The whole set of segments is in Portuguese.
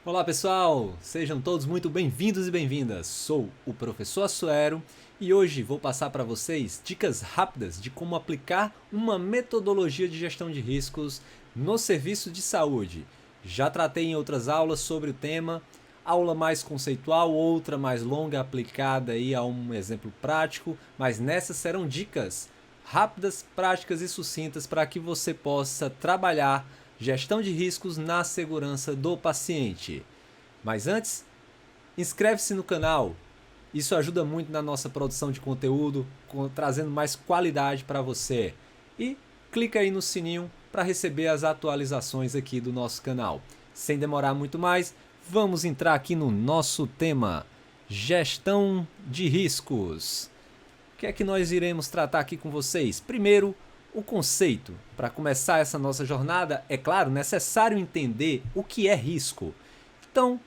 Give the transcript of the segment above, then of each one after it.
Olá pessoal, sejam todos muito bem-vindos e bem-vindas. Sou o professor Assuero e hoje vou passar para vocês dicas rápidas de como aplicar uma metodologia de gestão de riscos no serviço de saúde. Já tratei em outras aulas sobre o tema, aula mais conceitual, outra mais longa aplicada aí a um exemplo prático, mas nessas serão dicas rápidas, práticas e sucintas para que você possa trabalhar gestão de riscos na segurança do paciente. Mas antes, inscreve-se no canal. Isso ajuda muito na nossa produção de conteúdo, trazendo mais qualidade para você. E clica aí no sininho para receber as atualizações aqui do nosso canal. Sem demorar muito mais, vamos entrar aqui no nosso tema: gestão de riscos. O que é que nós iremos tratar aqui com vocês? Primeiro, o conceito. Para começar essa nossa jornada, é claro, necessário entender o que é risco. Então,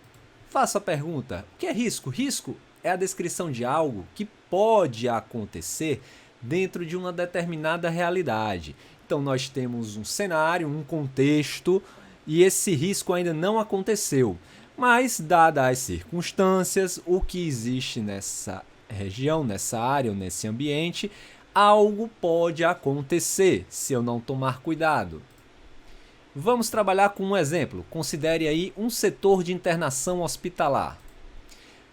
faço a pergunta: o que é risco? Risco é a descrição de algo que pode acontecer dentro de uma determinada realidade. Então, nós temos um cenário, um contexto, e esse risco ainda não aconteceu. Mas, dadas as circunstâncias, o que existe nessa região, nessa área ou nesse ambiente, algo pode acontecer se eu não tomar cuidado. Vamos trabalhar com um exemplo. Considere aí um setor de internação hospitalar.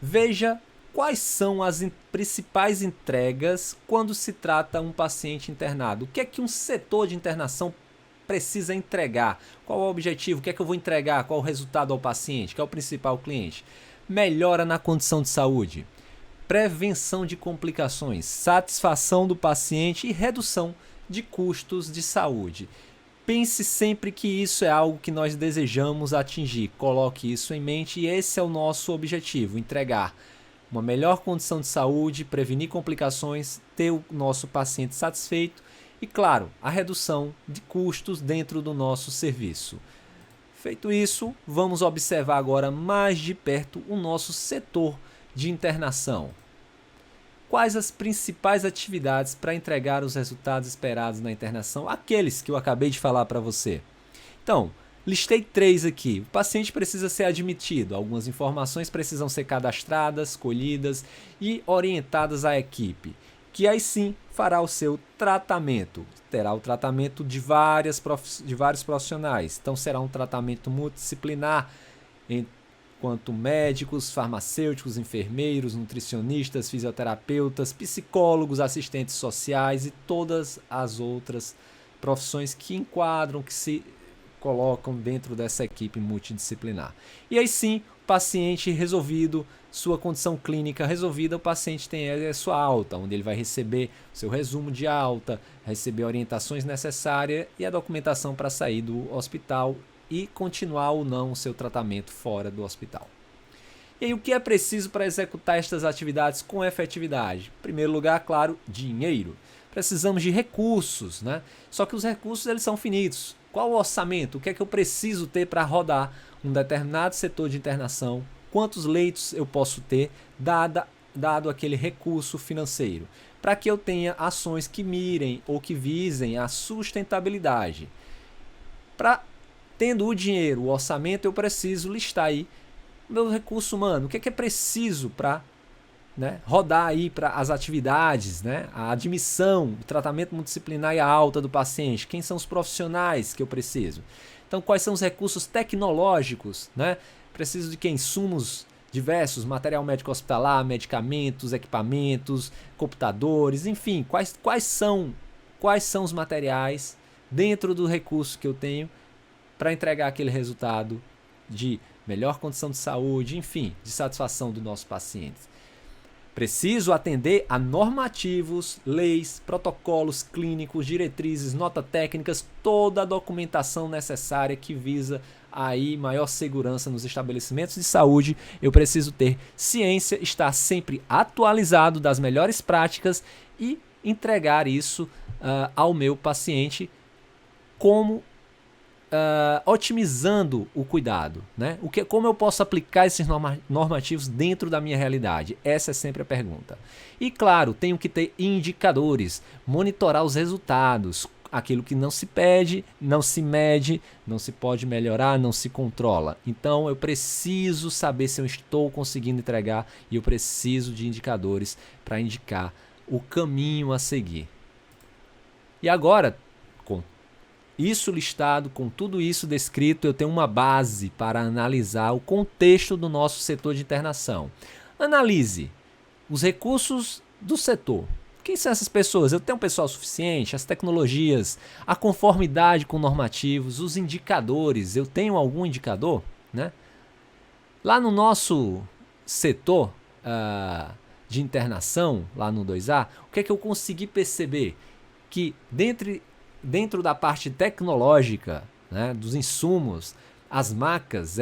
Veja quais são as principais entregas quando se trata um paciente internado. O que é que um setor de internação precisa entregar? Qual é o objetivo? O que é que eu vou entregar? Qual é o resultado ao paciente? Qual é o principal cliente? Melhora na condição de saúde, prevenção de complicações, satisfação do paciente e redução de custos de saúde. Pense sempre que isso é algo que nós desejamos atingir. Coloque isso em mente e esse é o nosso objetivo: entregar uma melhor condição de saúde, prevenir complicações, ter o nosso paciente satisfeito e, claro, a redução de custos dentro do nosso serviço. Feito isso, vamos observar agora mais de perto o nosso setor de internação. Quais as principais atividades para entregar os resultados esperados na internação, aqueles que eu acabei de falar para você? Então, listei 3 aqui. O paciente precisa ser admitido, algumas informações precisam ser cadastradas, colhidas e orientadas à equipe, que aí sim fará o seu tratamento. Terá o tratamento de vários profissionais, então será um tratamento multidisciplinar quanto médicos, farmacêuticos, enfermeiros, nutricionistas, fisioterapeutas, psicólogos, assistentes sociais e todas as outras profissões que enquadram, que se colocam dentro dessa equipe multidisciplinar. E aí sim, o paciente resolvido, sua condição clínica resolvida, o paciente tem a sua alta, onde ele vai receber o seu resumo de alta, receber orientações necessárias e a documentação para sair do hospital e continuar ou não o seu tratamento fora do hospital. E aí, o que é preciso para executar estas atividades com efetividade? Em primeiro lugar, claro, dinheiro. Precisamos de recursos, né? Só que os recursos eles são finitos. Qual o orçamento? O que é que eu preciso ter para rodar um determinado setor de internação? Quantos leitos eu posso ter, dado aquele recurso financeiro? Para que eu tenha ações que mirem ou que visem a sustentabilidade. Tendo o dinheiro, o orçamento, eu preciso listar aí meu recurso humano. O que é preciso para rodar aí para as atividades, a admissão, o tratamento multidisciplinar e a alta do paciente. Quem são os profissionais que eu preciso? Então, quais são os recursos tecnológicos? Preciso de que? Insumos diversos, material médico hospitalar, medicamentos, equipamentos, computadores, enfim. Quais são os materiais dentro do recurso que eu tenho para entregar aquele resultado de melhor condição de saúde, enfim, de satisfação do nosso paciente. Preciso atender a normativos, leis, protocolos clínicos, diretrizes, notas técnicas, toda a documentação necessária que visa aí maior segurança nos estabelecimentos de saúde. Eu preciso ter ciência, estar sempre atualizado das melhores práticas e entregar isso ao meu paciente como otimizando o cuidado, como eu posso aplicar esses normativos dentro da minha realidade? Essa é sempre a pergunta. E claro, tenho que ter indicadores, monitorar os resultados, aquilo que não se pede, não se mede, não se pode melhorar, não se controla. Então eu preciso saber se eu estou conseguindo entregar e eu preciso de indicadores para indicar o caminho a seguir. E agora, com isso listado, com tudo isso descrito, eu tenho uma base para analisar o contexto do nosso setor de internação. Analise os recursos do setor. Quem são essas pessoas? Eu tenho pessoal suficiente? As tecnologias, a conformidade com normativos, os indicadores. Eu tenho algum indicador? Né? Lá no nosso setor de internação, lá no 2A, o que é que eu consegui perceber? Que dentro da parte tecnológica, né, dos insumos, as macas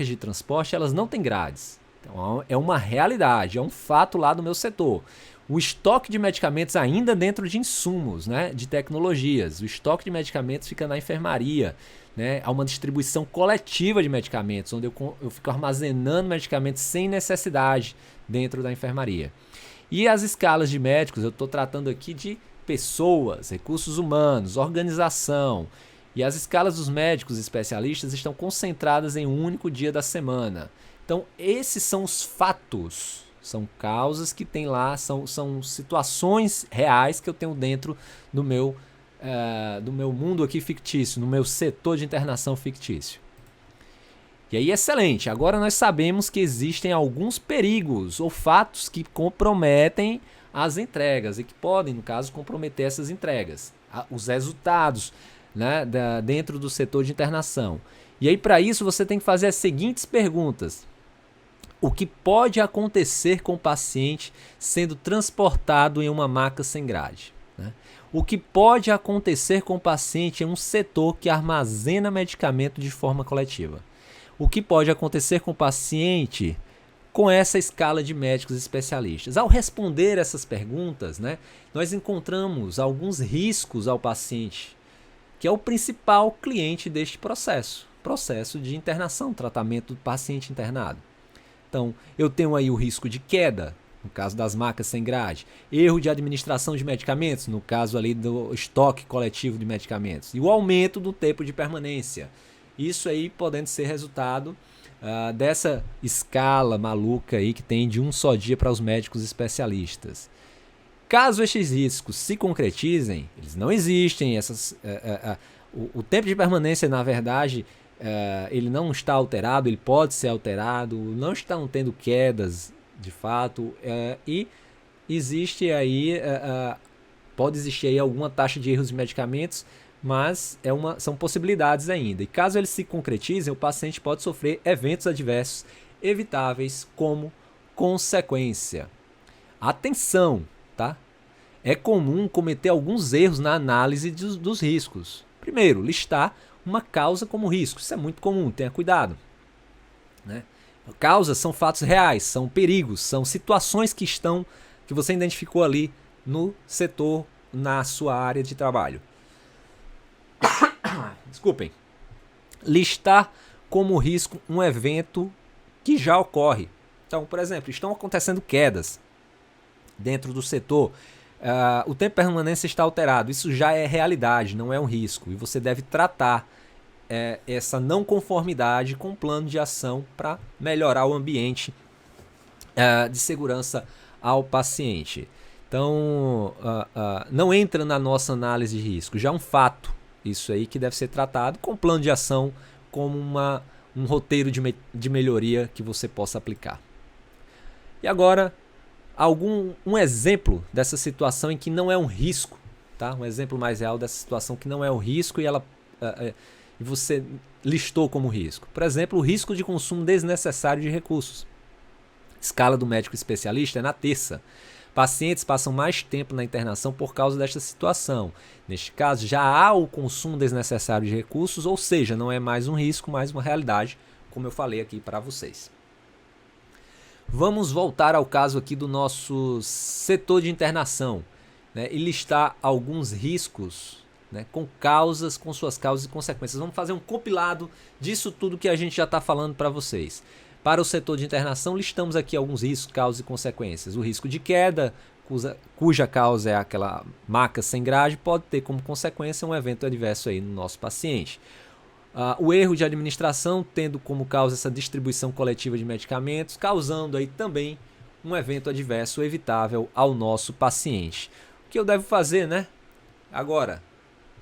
de transporte, elas não têm grades. Então, é uma realidade, é um fato lá do meu setor. O estoque de medicamentos ainda dentro de insumos, né, de tecnologias. O estoque de medicamentos fica na enfermaria. Né? Há uma distribuição coletiva de medicamentos, onde eu fico armazenando medicamentos sem necessidade dentro da enfermaria. E as escalas de médicos, eu estou tratando aqui de pessoas, recursos humanos, organização. E as escalas dos médicos especialistas estão concentradas em um único dia da semana. Então, esses são os fatos. São causas que tem lá, são situações reais que eu tenho dentro do meu mundo aqui fictício, no meu setor de internação fictício. E aí, excelente. Agora nós sabemos que existem alguns perigos ou fatos que comprometem as entregas e que podem, no caso, comprometer essas entregas, os resultados, né, dentro do setor de internação. E aí, para isso, você tem que fazer as seguintes perguntas. O que pode acontecer com o paciente sendo transportado em uma maca sem grade? Né? O que pode acontecer com o paciente em um setor que armazena medicamento de forma coletiva? O que pode acontecer com o paciente com essa escala de médicos especialistas? Ao responder essas perguntas, né, nós encontramos alguns riscos ao paciente, que é o principal cliente deste processo de internação, tratamento do paciente internado. Então, eu tenho aí o risco de queda, no caso das macas sem grade, erro de administração de medicamentos, no caso ali do estoque coletivo de medicamentos, e o aumento do tempo de permanência. Isso aí podendo ser resultado dessa escala maluca aí que tem de um só dia para os médicos especialistas. Caso estes riscos se concretizem, eles não existem, o tempo de permanência, na verdade, ele não está alterado, ele pode ser alterado, não estão tendo quedas de fato, e existe aí, pode existir aí alguma taxa de erros de medicamentos, mas são possibilidades ainda. E caso eles se concretizem, o paciente pode sofrer eventos adversos evitáveis como consequência. Atenção, tá? É comum cometer alguns erros na análise dos riscos. Primeiro, listar uma causa como risco. Isso é muito comum, tenha cuidado. Né? Causas são fatos reais, são perigos, são situações que você identificou ali no setor, na sua área de trabalho. Desculpem. Listar como risco um evento que já ocorre. Então, por exemplo, estão acontecendo quedas dentro do setor. O tempo de permanência está alterado. Isso já é realidade, não é um risco. E você deve tratar essa não conformidade com um plano de ação para melhorar o ambiente de segurança ao paciente. Então, não entra na nossa análise de risco. Já é um fato isso aí que deve ser tratado com plano de ação, como um roteiro de melhoria que você possa aplicar. E agora, um exemplo dessa situação em que não é um risco, tá? Um exemplo mais real dessa situação que não é um risco e você listou como risco. Por exemplo, o risco de consumo desnecessário de recursos. Escala do médico especialista é na terça. Pacientes passam mais tempo na internação por causa desta situação. Neste caso, já há o consumo desnecessário de recursos, ou seja, não é mais um risco, mais uma realidade, como eu falei aqui para vocês. Vamos voltar ao caso aqui do nosso setor de internação, né, e listar alguns riscos, né, com suas causas e consequências. Vamos fazer um compilado disso tudo que a gente já está falando para vocês. Para o setor de internação, listamos aqui alguns riscos, causas e consequências. O risco de queda, cuja causa é aquela maca sem grade, pode ter como consequência um evento adverso aí no nosso paciente. O erro de administração, tendo como causa essa distribuição coletiva de medicamentos, causando aí também um evento adverso evitável ao nosso paciente. O que eu devo fazer, né? Agora,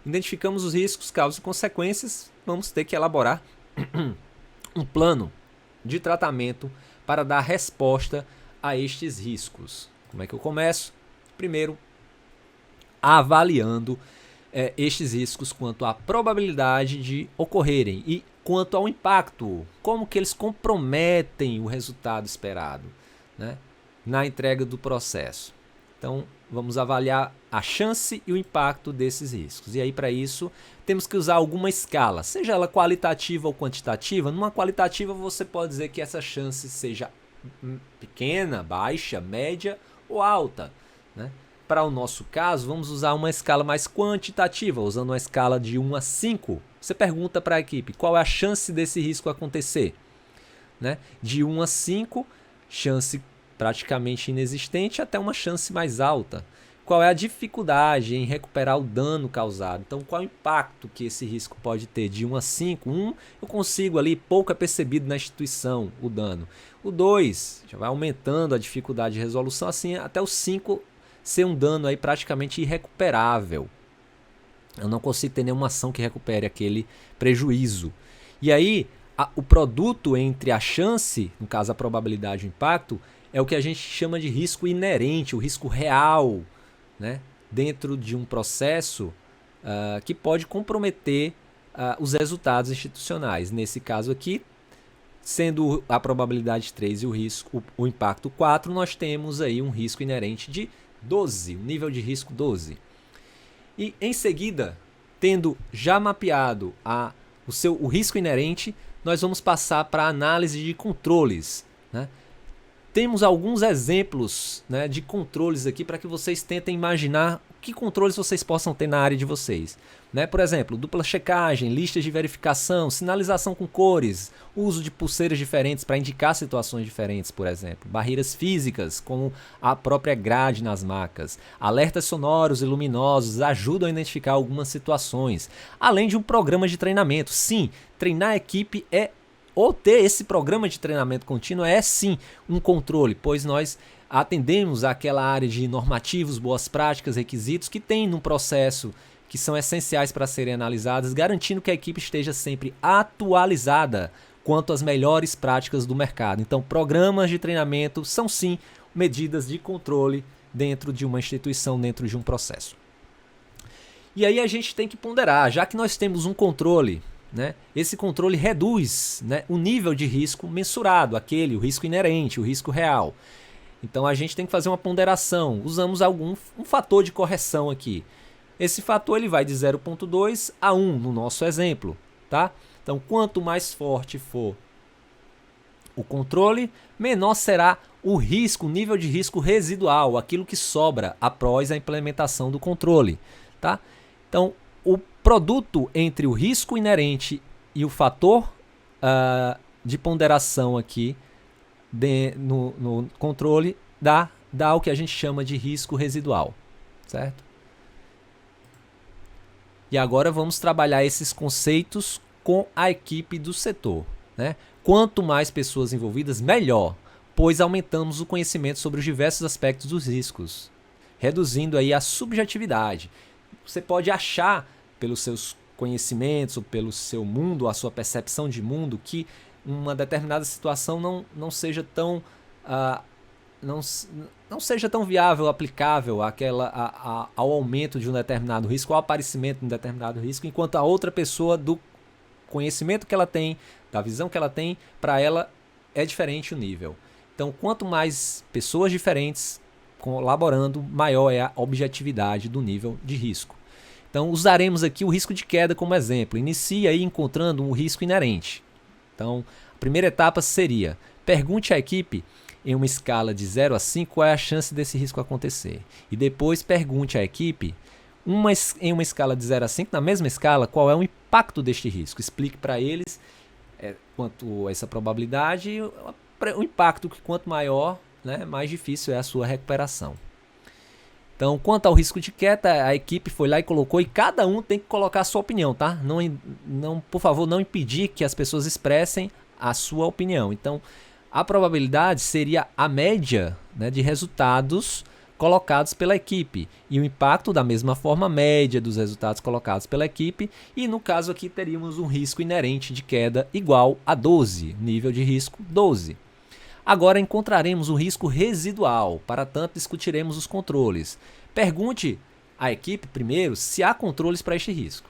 identificamos os riscos, causas e consequências, vamos ter que elaborar um plano de tratamento para dar resposta a estes riscos. Como é que eu começo? Primeiro, avaliando estes riscos quanto à probabilidade de ocorrerem e quanto ao impacto, como que eles comprometem o resultado esperado, né, na entrega do processo. Então, vamos avaliar a chance e o impacto desses riscos. E aí, para isso, temos que usar alguma escala, seja ela qualitativa ou quantitativa. Numa qualitativa, você pode dizer que essa chance seja pequena, baixa, média ou alta, né? Para o nosso caso, vamos usar uma escala mais quantitativa, usando uma escala de 1 a 5. Você pergunta para a equipe qual é a chance desse risco acontecer, né? De 1 a 5, chance praticamente inexistente até uma chance mais alta. Qual é a dificuldade em recuperar o dano causado? Então, qual é o impacto que esse risco pode ter? De 1 a 5, 1 eu consigo ali, pouco é percebido na instituição o dano. O 2 já vai aumentando a dificuldade de resolução, assim até o 5 ser um dano aí praticamente irrecuperável. Eu não consigo ter nenhuma ação que recupere aquele prejuízo. E aí, o produto entre a chance, no caso a probabilidade e o impacto, é o que a gente chama de risco inerente, o risco real, né, dentro de um processo que pode comprometer os resultados institucionais. Nesse caso aqui, sendo a probabilidade 3 e o impacto 4, nós temos aí um risco inerente de 12, um nível de risco 12. E em seguida, tendo já mapeado o risco inerente, nós vamos passar para a análise de controles, né? Temos alguns exemplos, né, de controles aqui para que vocês tentem imaginar que controles vocês possam ter na área de vocês, né? Por exemplo, dupla checagem, listas de verificação, sinalização com cores, uso de pulseiras diferentes para indicar situações diferentes, por exemplo, barreiras físicas, como a própria grade nas macas, alertas sonoros e luminosos ajudam a identificar algumas situações, além de um programa de treinamento. Sim, treinar a equipe ou ter esse programa de treinamento contínuo é sim um controle, pois nós atendemos àquela área de normativos, boas práticas, requisitos que tem no processo, que são essenciais para serem analisados, garantindo que a equipe esteja sempre atualizada quanto às melhores práticas do mercado. Então, programas de treinamento são sim medidas de controle dentro de uma instituição, dentro de um processo. E aí a gente tem que ponderar, já que nós temos um controle, né, esse controle reduz, né, o nível de risco mensurado, o risco inerente, o risco real. Então a gente tem que fazer uma ponderação, usamos um fator de correção aqui. Esse fator ele vai de 0,2 a 1 no nosso exemplo, tá? Então quanto mais forte for o controle, menor será o risco, o nível de risco residual, aquilo que sobra após a implementação do controle, tá? Então o produto entre o risco inerente e o fator de ponderação aqui no controle dá o que a gente chama de risco residual, certo? E agora vamos trabalhar esses conceitos com a equipe do setor, né? Quanto mais pessoas envolvidas, melhor, pois aumentamos o conhecimento sobre os diversos aspectos dos riscos, reduzindo aí a subjetividade. Você pode achar pelos seus conhecimentos, ou pelo seu mundo, a sua percepção de mundo, que uma determinada situação não seja tão não seja tão viável, aplicável ao aumento de um determinado risco, ao aparecimento de um determinado risco, enquanto a outra pessoa, do conhecimento que ela tem, da visão que ela tem, para ela é diferente o nível. Então, quanto mais pessoas diferentes colaborando, maior é a objetividade do nível de risco. Então, usaremos aqui o risco de queda como exemplo. Inicie aí encontrando um risco inerente. Então, a primeira etapa seria: pergunte à equipe em uma escala de 0 a 5 qual é a chance desse risco acontecer. E depois pergunte à equipe em uma escala de 0 a 5, na mesma escala, qual é o impacto deste risco. Explique para eles quanto essa probabilidade, o impacto que quanto maior, né, mais difícil é a sua recuperação. Então, quanto ao risco de queda, a equipe foi lá e colocou, e cada um tem que colocar a sua opinião, tá? Não, por favor, não impedir que as pessoas expressem a sua opinião. Então, a probabilidade seria a média, né, de resultados colocados pela equipe, e o impacto da mesma forma, a média dos resultados colocados pela equipe, e no caso aqui teríamos um risco inerente de queda igual a 12, nível de risco 12. Agora encontraremos o risco residual, para tanto discutiremos os controles. Pergunte à equipe primeiro se há controles para este risco.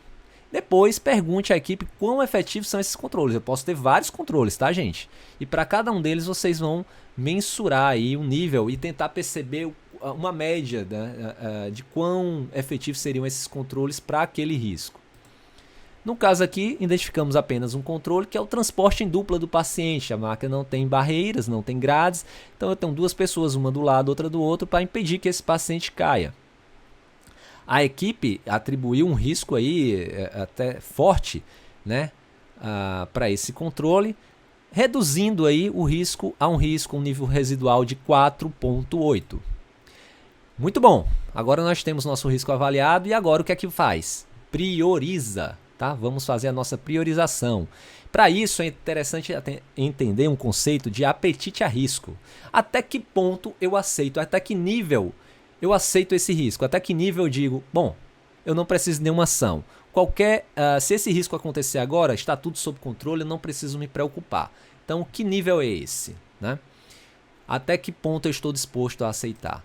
Depois pergunte à equipe quão efetivos são esses controles. Eu posso ter vários controles, tá, gente? E para cada um deles vocês vão mensurar aí um nível e tentar perceber uma média, né, de quão efetivos seriam esses controles para aquele risco. No caso aqui, identificamos apenas um controle, que é o transporte em dupla do paciente. A maca não tem barreiras, não tem grades, então eu tenho duas pessoas, uma do lado, outra do outro, para impedir que esse paciente caia. A equipe atribuiu um risco aí até forte, né, para esse controle, reduzindo aí o risco a um nível residual de 4,8. Muito bom, agora nós temos nosso risco avaliado, e agora o que é que faz? Prioriza. Tá? Vamos fazer a nossa priorização. Para isso é interessante entender um conceito de apetite a risco. Até que ponto eu aceito, até que nível eu aceito esse risco, até que nível eu digo, bom, eu não preciso de nenhuma ação. Se esse risco acontecer agora, está tudo sob controle, eu não preciso me preocupar. Então, que nível é esse? Né? Até que ponto eu estou disposto a aceitar?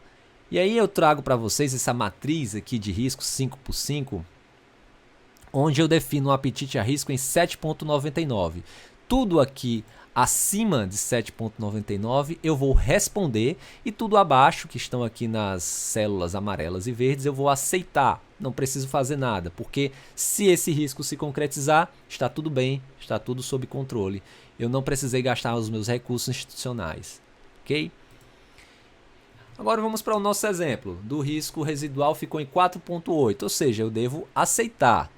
E aí eu trago para vocês essa matriz aqui de risco 5x5, onde eu defino um apetite a risco em 7,99. Tudo aqui acima de 7,99 eu vou responder, e tudo abaixo, que estão aqui nas células amarelas e verdes, eu vou aceitar. Não preciso fazer nada, porque se esse risco se concretizar, está tudo bem, está tudo sob controle. Eu não precisei gastar os meus recursos institucionais. Ok? Agora vamos para o nosso exemplo. Do risco residual ficou em 4,8, ou seja, eu devo aceitar.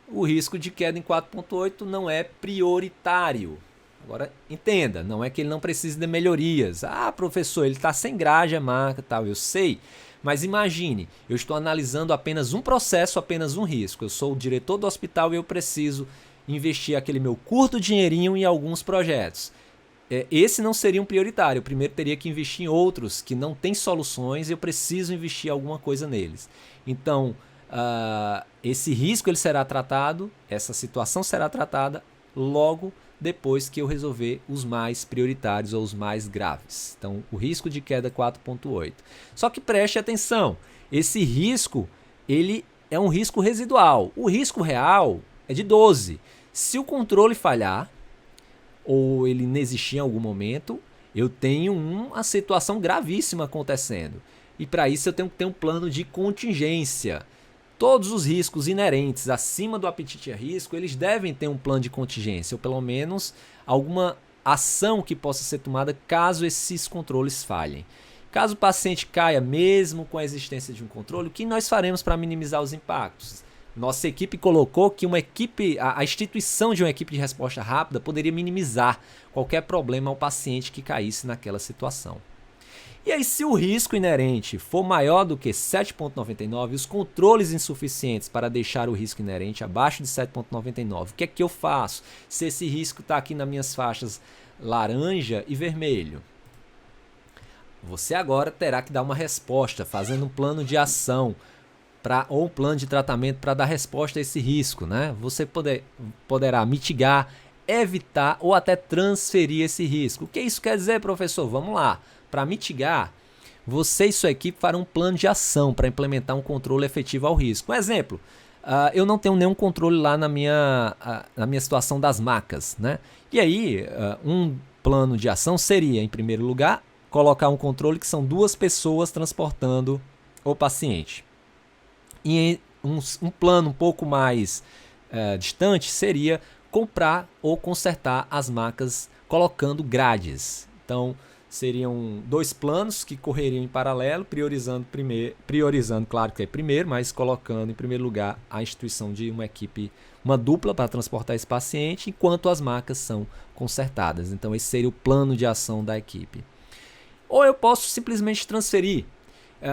O risco de queda em 4,8 não é prioritário. Agora, entenda, não é que ele não precise de melhorias. Ah, professor, ele está sem grade a marca, tal, eu sei. Mas imagine, eu estou analisando apenas um processo, apenas um risco. Eu sou o diretor do hospital e eu preciso investir aquele meu curto dinheirinho em alguns projetos. Esse não seria um prioritário. Eu primeiro teria que investir em outros que não têm soluções e eu preciso investir alguma coisa neles. Então, esse risco ele será tratado, essa situação será tratada logo depois que eu resolver os mais prioritários ou os mais graves. Então, o risco de queda 4,8. Só que preste atenção, esse risco ele é um risco residual. O risco real é de 12. Se o controle falhar ou ele inexistir em algum momento, eu tenho uma situação gravíssima acontecendo. E para isso eu tenho que ter um plano de contingência. Todos os riscos inerentes acima do apetite a risco, eles devem ter um plano de contingência, ou pelo menos alguma ação que possa ser tomada caso esses controles falhem. Caso o paciente caia mesmo com a existência de um controle, o que nós faremos para minimizar os impactos? Nossa equipe colocou que a instituição de uma equipe de resposta rápida poderia minimizar qualquer problema ao paciente que caísse naquela situação. E aí, se o risco inerente for maior do que 7,99 e os controles insuficientes para deixar o risco inerente abaixo de 7,99, o que é que eu faço se esse risco está aqui nas minhas faixas laranja e vermelho? Você agora terá que dar uma resposta, fazendo um plano de ação ou um plano de tratamento para dar resposta a esse risco, né? Você poderá mitigar, evitar ou até transferir esse risco. O que isso quer dizer, professor? Vamos lá. Para mitigar, você e sua equipe farão um plano de ação para implementar um controle efetivo ao risco. Um exemplo, eu não tenho nenhum controle lá na minha situação das macas, né? E aí, um plano de ação seria, em primeiro lugar, colocar um controle que são duas pessoas transportando o paciente. E um plano um pouco mais distante seria comprar ou consertar as macas colocando grades. Então, seriam 2 planos que correriam em paralelo, priorizando, claro que é primeiro, mas colocando em primeiro lugar a instituição de uma equipe, uma dupla para transportar esse paciente, enquanto as macas são consertadas. Então esse seria o plano de ação da equipe. Ou eu posso simplesmente transferir.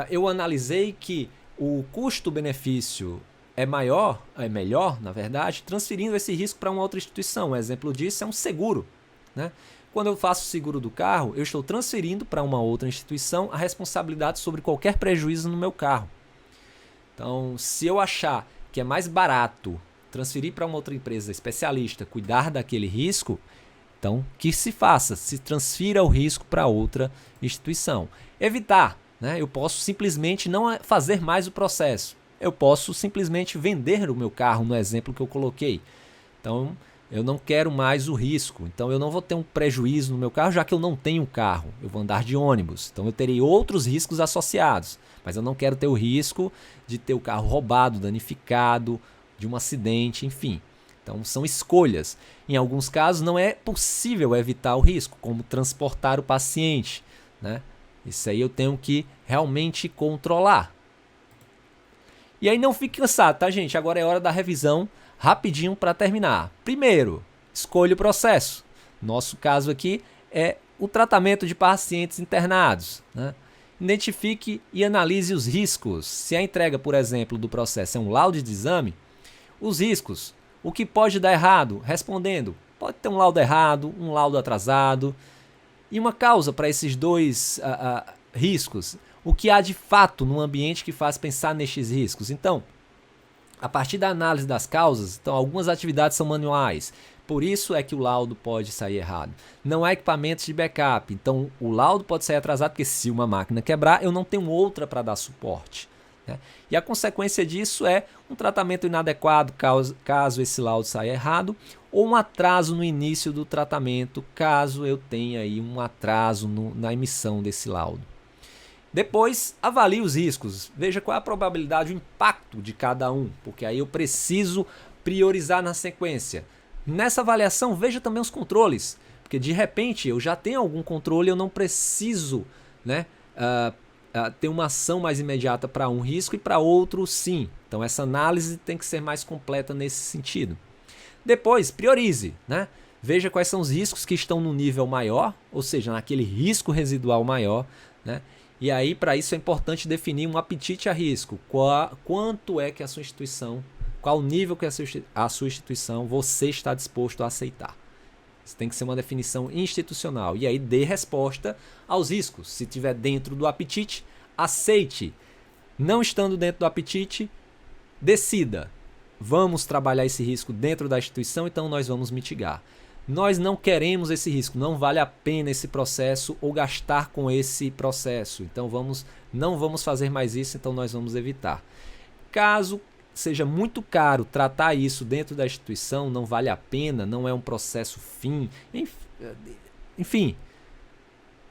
Eu analisei que o custo-benefício é melhor, na verdade, transferindo esse risco para uma outra instituição. Um exemplo disso é um seguro, né? Quando eu faço o seguro do carro, eu estou transferindo para uma outra instituição a responsabilidade sobre qualquer prejuízo no meu carro. Então, se eu achar que é mais barato transferir para uma outra empresa especialista cuidar daquele risco, então que se faça, se transfira o risco para outra instituição. Evitar, né? Eu posso simplesmente não fazer mais o processo. Eu posso simplesmente vender o meu carro, no exemplo que eu coloquei. Então, eu não quero mais o risco. Então, eu não vou ter um prejuízo no meu carro, já que eu não tenho carro. Eu vou andar de ônibus. Então, eu terei outros riscos associados. Mas eu não quero ter o risco de ter o carro roubado, danificado, de um acidente, enfim. Então, são escolhas. Em alguns casos, não é possível evitar o risco, como transportar o paciente, né? Isso aí eu tenho que realmente controlar. E aí não fique cansado, tá, gente? Agora é hora da revisão rapidinho para terminar. Primeiro, escolha o processo. Nosso caso aqui é o tratamento de pacientes internados, né? Identifique e analise os riscos. Se a entrega, por exemplo, do processo é um laudo de exame, os riscos, o que pode dar errado? Respondendo, pode ter um laudo errado, um laudo atrasado. E uma causa para esses dois riscos. O que há de fato no ambiente que faz pensar nestes riscos? Então, a partir da análise das causas, então algumas atividades são manuais. Por isso é que o laudo pode sair errado. Não há equipamentos de backup. Então, o laudo pode sair atrasado, porque se uma máquina quebrar, eu não tenho outra para dar suporte, né? E a consequência disso é um tratamento inadequado, caso esse laudo saia errado, ou um atraso no início do tratamento, caso eu tenha aí um atraso na emissão desse laudo. Depois, avalie os riscos. Veja qual é a probabilidade, o impacto de cada um, porque aí eu preciso priorizar na sequência. Nessa avaliação, veja também os controles, porque de repente eu já tenho algum controle, eu não preciso, né, ter uma ação mais imediata para um risco e para outro sim. Então essa análise tem que ser mais completa nesse sentido. Depois, priorize, né? Veja quais são os riscos que estão no nível maior, ou seja, naquele risco residual maior, né? E aí, para isso é importante definir um apetite a risco. Quanto é que a sua instituição, qual o nível que a sua instituição, você está disposto a aceitar. Isso tem que ser uma definição institucional. E aí dê resposta aos riscos. Se estiver dentro do apetite, aceite. Não estando dentro do apetite, decida. Vamos trabalhar esse risco dentro da instituição, então nós vamos mitigar. Nós não queremos esse risco, não vale a pena esse processo ou gastar com esse processo. Então não vamos fazer mais isso, então nós vamos evitar. Caso seja muito caro tratar isso dentro da instituição, não vale a pena, não é um processo fim, enfim,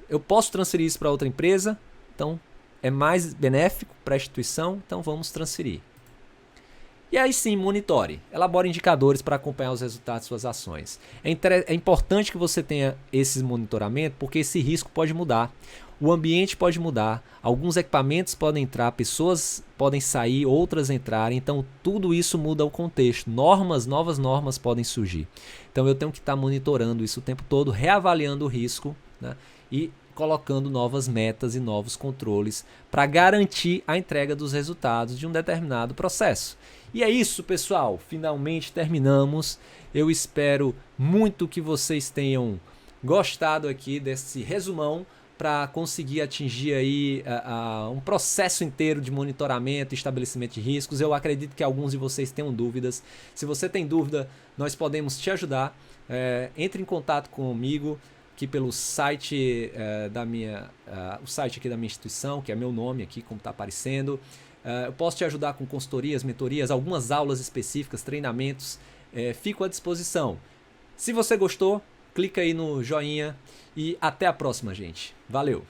eu posso transferir isso para outra empresa, então é mais benéfico para a instituição, então vamos transferir. E aí sim, monitore, elabore indicadores para acompanhar os resultados de suas ações. É importante que você tenha esse monitoramento, porque esse risco pode mudar, o ambiente pode mudar, alguns equipamentos podem entrar, pessoas podem sair, outras entrarem, então tudo isso muda o contexto, novas normas podem surgir. Então eu tenho que estar monitorando isso o tempo todo, reavaliando o risco, né, e colocando novas metas e novos controles para garantir a entrega dos resultados de um determinado processo. E é isso, pessoal, finalmente terminamos. Eu espero muito que vocês tenham gostado aqui desse resumão para conseguir atingir aí um processo inteiro de monitoramento e estabelecimento de riscos. Eu acredito que alguns de vocês tenham dúvidas. Se você tem dúvida, nós podemos te ajudar. Entre em contato comigo aqui pelo site o site aqui da minha instituição, que é meu nome aqui, como está aparecendo. Eu posso te ajudar com consultorias, mentorias, algumas aulas específicas, treinamentos. Fico à disposição. Se você gostou, clica aí no joinha e até a próxima, gente. Valeu!